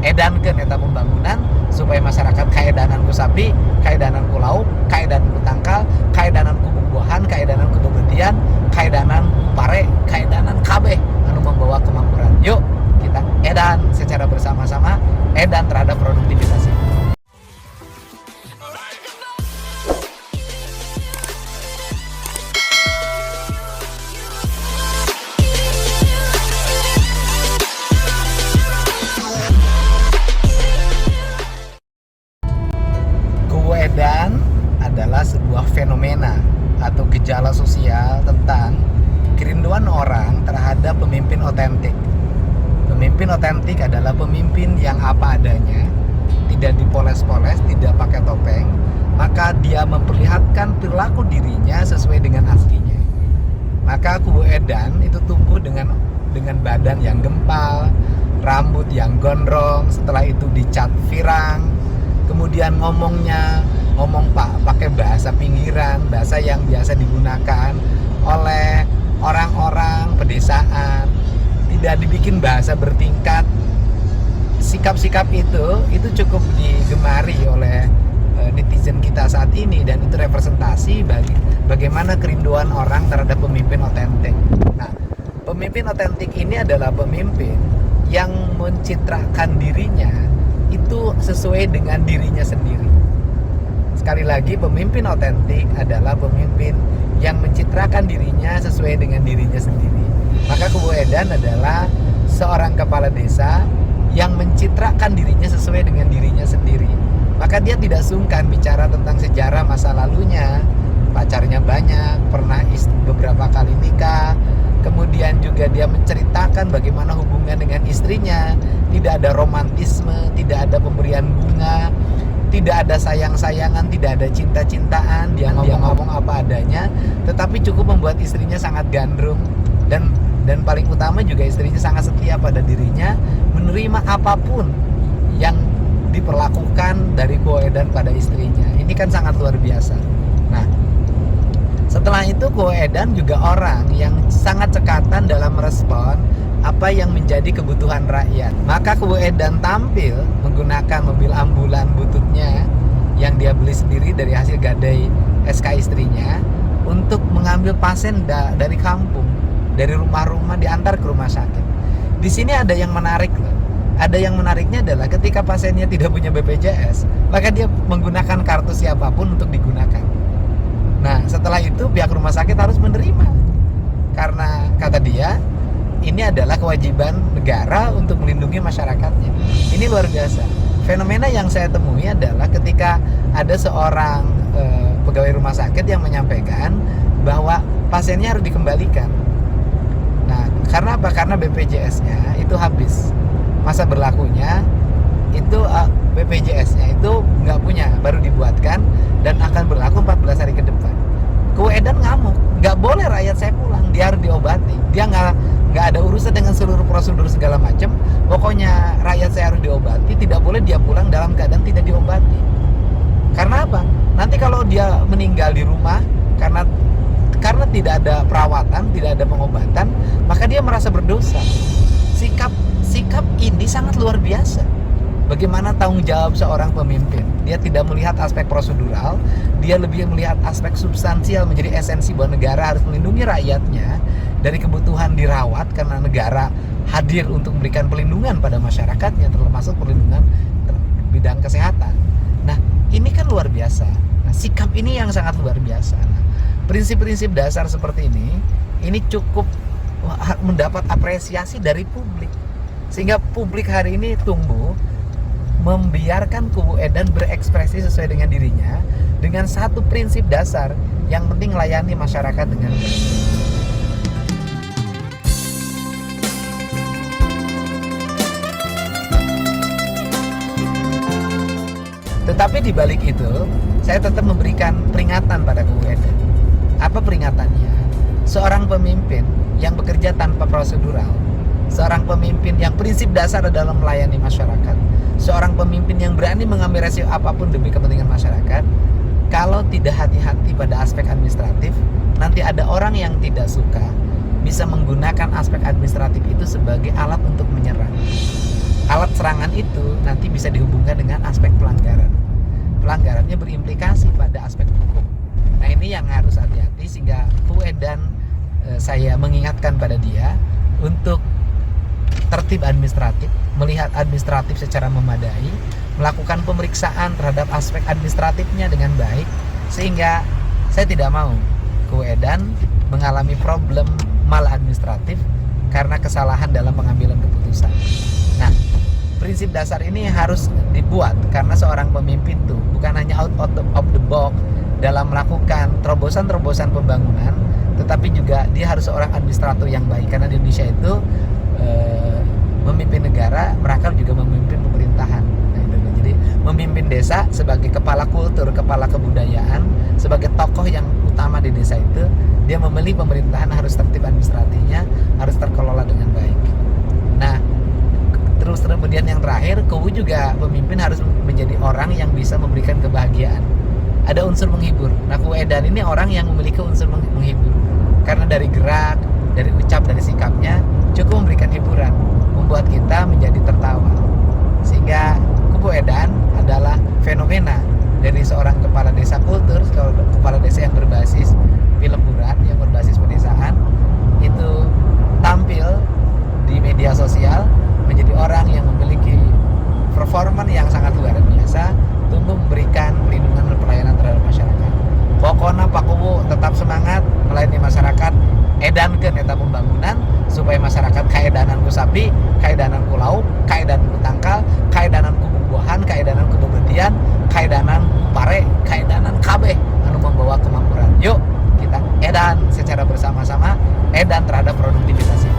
edankeun eta pembangunan supaya masyarakat kaedanan ku sapi, kaedanan ku lauk, kaedanan ku tangkal, kaedanan ku buah-buahan, kaedanan ku bebetian, kaedanan ku pare, kaedanan kabeh anu membawa kemakmuran. Yuk kita edan secara bersama-sama, edan terhadap produktivitas ini. Edan adalah sebuah fenomena atau gejala sosial tentang kerinduan orang terhadap pemimpin otentik. Pemimpin otentik adalah pemimpin yang apa adanya, tidak dipoles-poles, tidak pakai topeng, maka dia memperlihatkan perilaku dirinya sesuai dengan aslinya. Maka kubu edan itu tumbuh dengan badan yang gempal, rambut yang gondrong, setelah itu dicat firang, kemudian ngomong pakai bahasa pinggiran, bahasa yang biasa digunakan oleh orang-orang pedesaan, tidak dibikin bahasa bertingkat. Sikap-sikap itu cukup digemari oleh netizen kita saat ini, dan itu representasi bagaimana kerinduan orang terhadap pemimpin otentik. Nah, pemimpin otentik ini adalah pemimpin yang mencitrakan dirinya itu sesuai dengan dirinya sendiri. Sekali lagi, pemimpin otentik adalah pemimpin yang mencitrakan dirinya sesuai dengan dirinya sendiri. Maka kubu edan adalah seorang kepala desa yang mencitrakan dirinya sesuai dengan dirinya sendiri. Maka dia tidak sungkan bicara tentang sejarah masa lalunya, pacarnya banyak, pernah beberapa kali nikah, kemudian juga dia menceritakan bagaimana hubungan dengan istrinya, tidak ada romantisme, tidak ada pemberian bunga, tidak ada sayang-sayangan, tidak ada cinta-cintaan. Dia ngomong apa adanya, tetapi cukup membuat istrinya sangat gandrung, dan paling utama juga istrinya sangat setia pada dirinya, menerima apapun yang diperlakukan dari kubu edan pada istrinya. Ini kan sangat luar biasa. Nah, setelah itu kubu edan juga orang yang sangat cekatan dalam merespon apa yang menjadi kebutuhan rakyat. Maka kubu edan tampil menggunakan mobil ambulan bututnya yang dia beli sendiri dari hasil gadai SK istrinya untuk mengambil pasien dari kampung, dari rumah-rumah, diantar ke rumah sakit. Di sini ada yang menarik loh. Ada yang menariknya adalah ketika pasiennya tidak punya BPJS, maka dia menggunakan kartu siapapun untuk digunakan. Nah, setelah itu pihak rumah sakit harus menerima, karena kata dia, ini adalah kewajiban negara untuk melindungi masyarakatnya. Ini luar biasa. Fenomena yang saya temui adalah ketika ada seorang pegawai rumah sakit yang menyampaikan bahwa pasiennya harus dikembalikan. Nah, karena apa? Karena BPJS-nya itu habis. Masa berlakunya itu BPJS-nya itu nggak punya, baru dibuatkan dan akan berlaku 14 hari ke depan. Kubu edan ngamuk, nggak boleh rakyat saya pulang, dia harus diobati. Dia nggak ada urusan dengan seluruh prosedur segala macam. Pokoknya rakyat saya harus diobati, tidak boleh dia pulang dalam keadaan tidak diobati. Karena apa? Nanti kalau dia meninggal di rumah karena tidak ada perawatan, tidak ada pengobatan, maka dia merasa berdosa. Sikap ini sangat luar biasa. Bagaimana tanggung jawab seorang pemimpin? Dia tidak melihat aspek prosedural, dia lebih melihat aspek substansial, menjadi esensi bahwa negara harus melindungi rakyatnya dari kebutuhan dirawat, karena negara hadir untuk memberikan perlindungan pada masyarakatnya, termasuk perlindungan bidang kesehatan. Nah, ini kan luar biasa. Nah, sikap ini yang sangat luar biasa. Nah, prinsip-prinsip dasar seperti ini cukup mendapat apresiasi dari publik, sehingga publik hari ini tumbuh membiarkan kubu edan berekspresi sesuai dengan dirinya dengan satu prinsip dasar, yang penting melayani masyarakat dengan baik. Tetapi di balik itu, saya tetap memberikan peringatan pada kubu edan. Apa peringatannya? Seorang pemimpin yang bekerja tanpa prosedural, seorang pemimpin yang prinsip dasar adalah melayani masyarakat, seorang pemimpin yang berani mengambil resiko apapun demi kepentingan masyarakat, kalau tidak hati-hati pada aspek administratif, nanti ada orang yang tidak suka bisa menggunakan aspek administratif itu sebagai alat untuk menyerang. alat serangan itu nanti bisa dihubungkan dengan aspek pelanggaran. Pelanggarannya berimplikasi pada aspek hukum. Nah ini yang harus hati-hati, sehingga Edan saya mengingatkan pada dia untuk tertib administratif, melihat administratif secara memadai, melakukan pemeriksaan terhadap aspek administratifnya dengan baik, sehingga saya tidak mau Edan mengalami problem maladministratif karena kesalahan dalam pengambilan keputusan. Nah, prinsip dasar ini harus dibuat karena seorang pemimpin tuh bukan hanya out of the box dalam melakukan terobosan-terobosan pembangunan, tetapi juga dia harus seorang administrator yang baik, karena di Indonesia itu memimpin negara, mereka juga memimpin pemerintahan. Nah, itu. Jadi memimpin desa sebagai kepala kultur, kepala kebudayaan, sebagai tokoh yang utama di desa itu, dia memilih pemerintahan harus tertib administratifnya, harus terkelola dengan baik. Nah, terus kemudian yang terakhir, juga pemimpin harus menjadi orang yang bisa memberikan kebahagiaan. Ada unsur menghibur. Nah, Edan ini orang yang memiliki unsur menghibur. Karena dari gerak, dari ucap, dari sikapnya cukup memberikan hiburan, membuat kita menjadi tertawa. Sehingga Edan adalah fenomena dari seorang kepala desa kultur, kepala desa yang berbasis pileburan, yang berbasis pedesaan, itu tampil di media sosial menjadi orang yang memiliki performa yang sangat luar biasa, tumbuh memberikan perlindungan dan pelayanan terhadap masyarakat. Pokoknya Pak Kubu tetap semangat melayani masyarakat, edankeun eta pembangunan supaya masyarakat kaedanan ku sapi, kaedanan ku lauk, kaedanan ku tangkal, kaedanan ku buah-buahan, kaedanan ku bebetian, kaedanan ku pare, kaedanan kabeh anu membawa kemakmuran. Yuk kita edan secara bersama-sama, edan terhadap produktivitas ini.